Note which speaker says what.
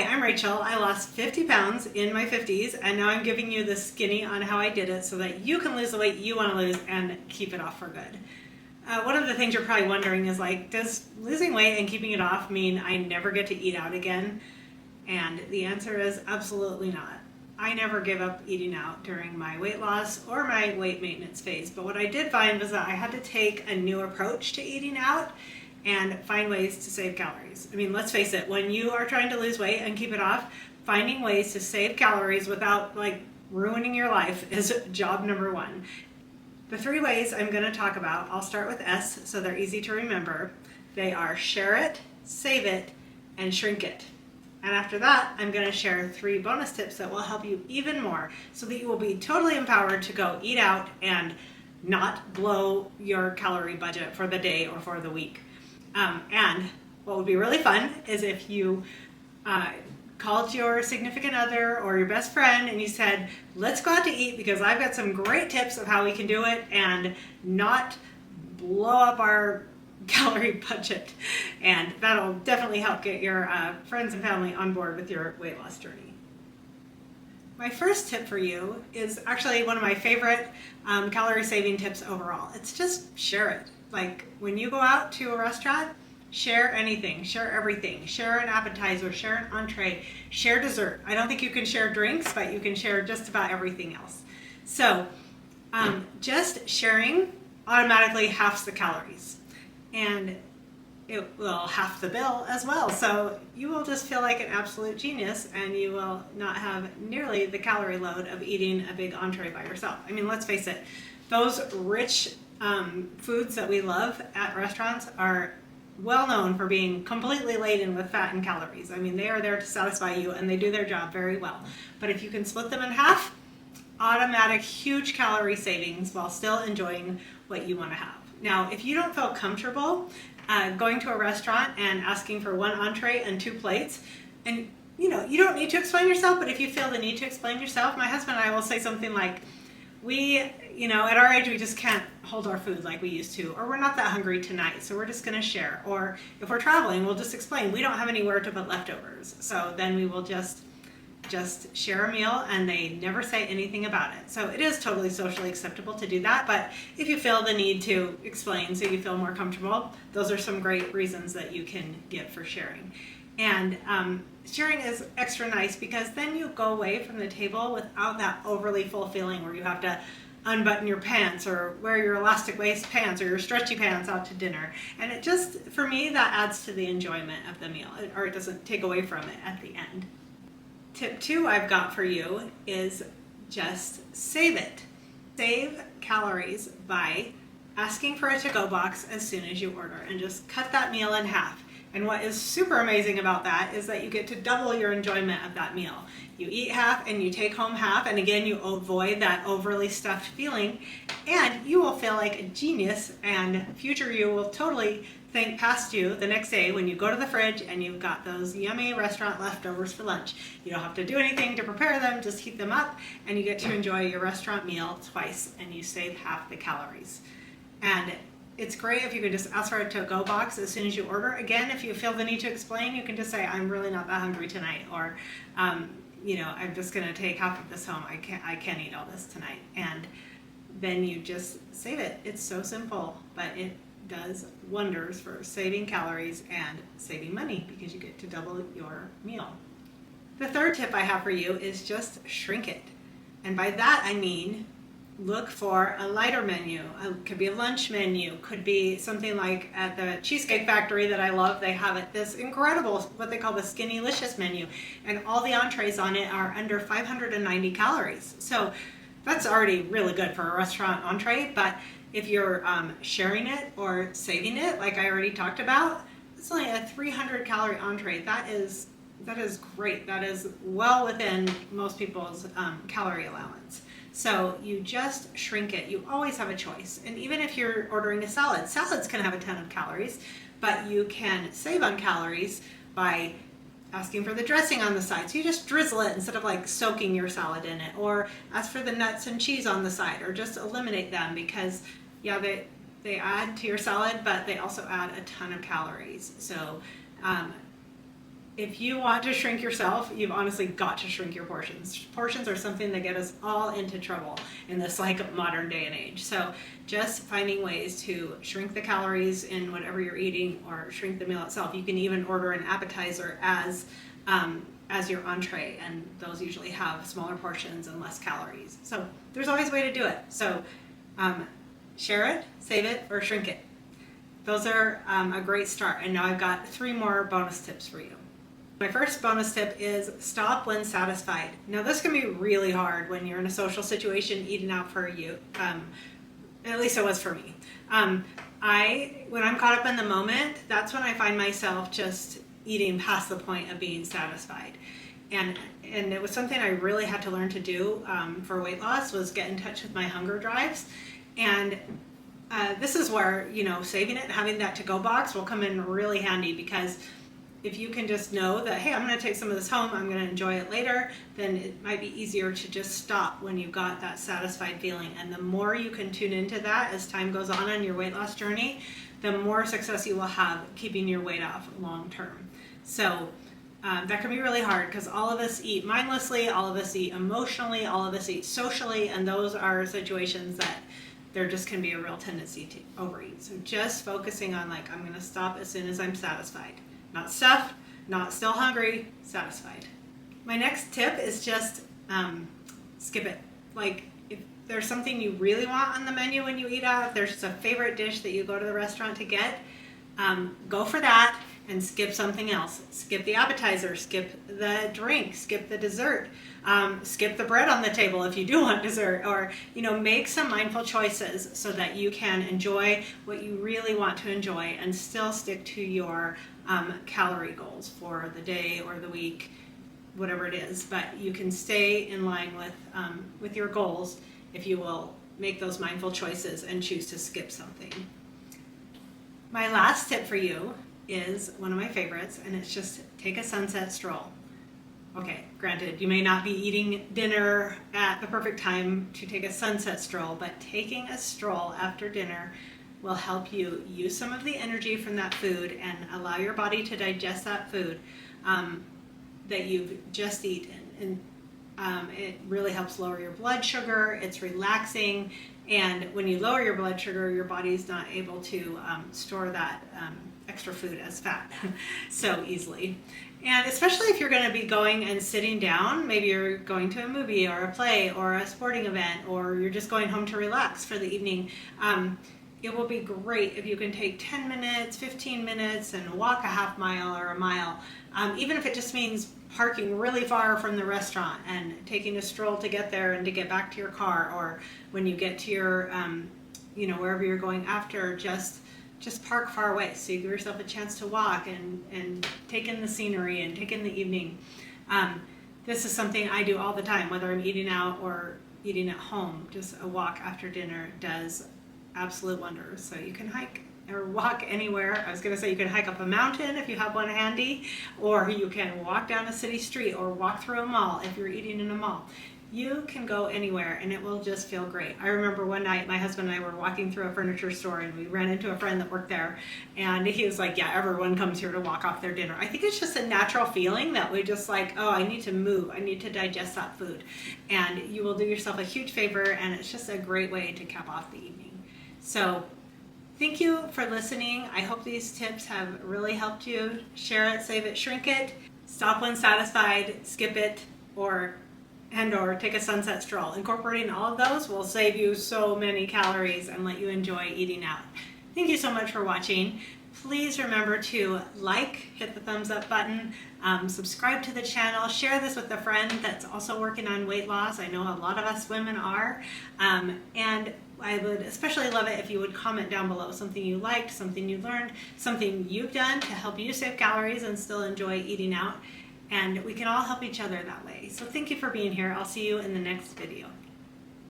Speaker 1: Hi, I'm Rachel. I lost 50 pounds in my 50s, and now I'm giving you the skinny on how I did it so that you can lose the weight you want to lose and keep it off for good. One of the things you're probably wondering is like, does losing weight and keeping it off mean I never get to eat out again? And the answer is absolutely not. I never gave up eating out during my weight loss or my weight maintenance phase, but what I did find was that I had to take a new approach to eating out and find ways to save calories. I mean, let's face it, when you are trying to lose weight and keep it off, finding ways to save calories without ruining your life is job number one. The 3 ways I'm going to talk about, I'll start with S so they're easy to remember. They are share it, save it, and shrink it. And after that, I'm going to share 3 bonus tips that will help you even more so that you will be totally empowered to go eat out and not blow your calorie budget for the day or for the week. And what would be really fun is if you called your significant other or your best friend and you said, let's go out to eat because I've got some great tips of how we can do it and not blow up our calorie budget. And that'll definitely help get your friends and family on board with your weight loss journey. My first tip for you is actually one of my favorite calorie saving tips overall. It's just share it. Like when you go out to a restaurant, share anything, share everything, share an appetizer, share an entree, share dessert. I don't think you can share drinks, but you can share just about everything else. So just sharing automatically halves the calories and it will half the bill as well. So you will just feel like an absolute genius and you will not have nearly the calorie load of eating a big entree by yourself. I mean, let's face it, those rich foods that we love at restaurants are well known for being completely laden with fat and calories. I mean, they are there to satisfy you and they do their job very well. But if you can split them in half, automatic huge calorie savings while still enjoying what you want to have. Now, if you don't feel comfortable going to a restaurant and asking for 1 entree and 2 plates, and you don't need to explain yourself, but if you feel the need to explain yourself, my husband and I will say something like, at our age, we just can't hold our food like we used to, or we're not that hungry tonight, so we're just going to share. Or if we're traveling, we'll just explain we don't have anywhere to put leftovers, so then we will just share a meal, and they never say anything about it. So it is totally socially acceptable to do that, but if you feel the need to explain so you feel more comfortable, those are some great reasons that you can give for sharing. And sharing is extra nice because then you go away from the table without that overly full feeling where you have to unbutton your pants or wear your elastic waist pants or your stretchy pants out to dinner. And it just, for me, that adds to the enjoyment of the meal, or it doesn't take away from it at the end. Tip 2 I've got for you is just save it. Save calories by asking for a to-go box as soon as you order and just cut that meal in half. And what is super amazing about that is that you get to double your enjoyment of that meal. You eat half and you take home half, and again, you avoid that overly stuffed feeling, and you will feel like a genius, and future you will totally think past you the next day when you go to the fridge and you've got those yummy restaurant leftovers for lunch. You don't have to do anything to prepare them, just heat them up, and you get to enjoy your restaurant meal twice, and you save half the calories. And it's great if you can just ask for a to-go box as soon as you order. Again, if you feel the need to explain, you can just say, I'm really not that hungry tonight, or I'm just going to take half of this home. I can't eat all this tonight. And then you just save it. It's so simple, but it does wonders for saving calories and saving money because you get to double your meal. The 3rd tip I have for you is just shrink it. And by that I mean look for a lighter menu. It could be a lunch menu, could be something like at the Cheesecake Factory that I love. They have this incredible, what they call the Skinnylicious menu, and all the entrees on it are under 590 calories. So that's already really good for a restaurant entree, but if you're sharing it or saving it, like I already talked about, it's only a 300 calorie entree. That is great. That is well within most people's calorie allowance. So you just shrink it. You always have a choice. And even if you're ordering a salad, salads can have a ton of calories, but you can save on calories by asking for the dressing on the side. So you just drizzle it instead of soaking your salad in it, or ask for the nuts and cheese on the side, or just eliminate them because they add to your salad, but they also add a ton of calories. So if you want to shrink yourself, you've honestly got to shrink your portions. Portions are something that get us all into trouble in this like modern day and age. So just finding ways to shrink the calories in whatever you're eating or shrink the meal itself. You can even order an appetizer as your entree, and those usually have smaller portions and less calories. So there's always a way to do it. So share it, save it, or shrink it. Those are a great start. And now I've got 3 more bonus tips for you. My first bonus tip is stop when satisfied. Now this can be really hard when you're in a social situation eating out for you. At least it was for me. When I'm caught up in the moment, that's when I find myself just eating past the point of being satisfied. And it was something I really had to learn to do for weight loss, was get in touch with my hunger drives. And this is where, saving it and having that to-go box will come in really handy, because if you can just know that, hey, I'm going to take some of this home, I'm going to enjoy it later, then it might be easier to just stop when you've got that satisfied feeling. And the more you can tune into that as time goes on your weight loss journey, the more success you will have keeping your weight off long term. So that can be really hard, because all of us eat mindlessly, all of us eat emotionally, all of us eat socially, and those are situations that there just can be a real tendency to overeat. So just focusing on I'm going to stop as soon as I'm satisfied. Not stuffed, not still hungry, satisfied. My next tip is just skip it. If there's something you really want on the menu when you eat out, if there's a favorite dish that you go to the restaurant to get, go for that and skip something else. Skip the appetizer, skip the drink, skip the dessert, skip the bread on the table if you do want dessert, or make some mindful choices so that you can enjoy what you really want to enjoy and still stick to your calorie goals for the day or the week, whatever it is. But you can stay in line with your goals if you will make those mindful choices and choose to skip something. My last tip for you is one of my favorites, and it's just take a sunset stroll. Okay, granted, you may not be eating dinner at the perfect time to take a sunset stroll, but taking a stroll after dinner will help you use some of the energy from that food and allow your body to digest that food that you've just eaten. And it really helps lower your blood sugar. It's relaxing. And when you lower your blood sugar, your body's not able to store that extra food as fat so easily. And especially if you're going to be going and sitting down, maybe you're going to a movie or a play or a sporting event, or you're just going home to relax for the evening, it will be great if you can take 10 minutes, 15 minutes and walk a half mile or a mile, even if it just means parking really far from the restaurant and taking a stroll to get there and to get back to your car, or when you get to your, wherever you're going after, just park far away so you give yourself a chance to walk and take in the scenery and take in the evening. This is something I do all the time, whether I'm eating out or eating at home. Just a walk after dinner does absolute wonders. So you can hike or walk anywhere. I was going to say you can hike up a mountain if you have one handy, or you can walk down a city street or walk through a mall if you're eating in a mall. You can go anywhere and it will just feel great. I remember one night my husband and I were walking through a furniture store and we ran into a friend that worked there, and he was like, yeah, everyone comes here to walk off their dinner. I think it's just a natural feeling that we just I need to move, I need to digest that food, and you will do yourself a huge favor, and it's just a great way to cap off the evening. So thank you for listening. I hope these tips have really helped you. Share it, save it, shrink it, stop when satisfied, skip it, or take a sunset stroll. Incorporating all of those will save you so many calories and let you enjoy eating out. Thank you so much for watching. Please remember to hit the thumbs up button, subscribe to the channel, share this with a friend that's also working on weight loss. I know a lot of us women are. And I would especially love it if you would comment down below something you liked, something you learned, something you've done to help you save calories and still enjoy eating out. And we can all help each other that way. So thank you for being here. I'll see you in the next video.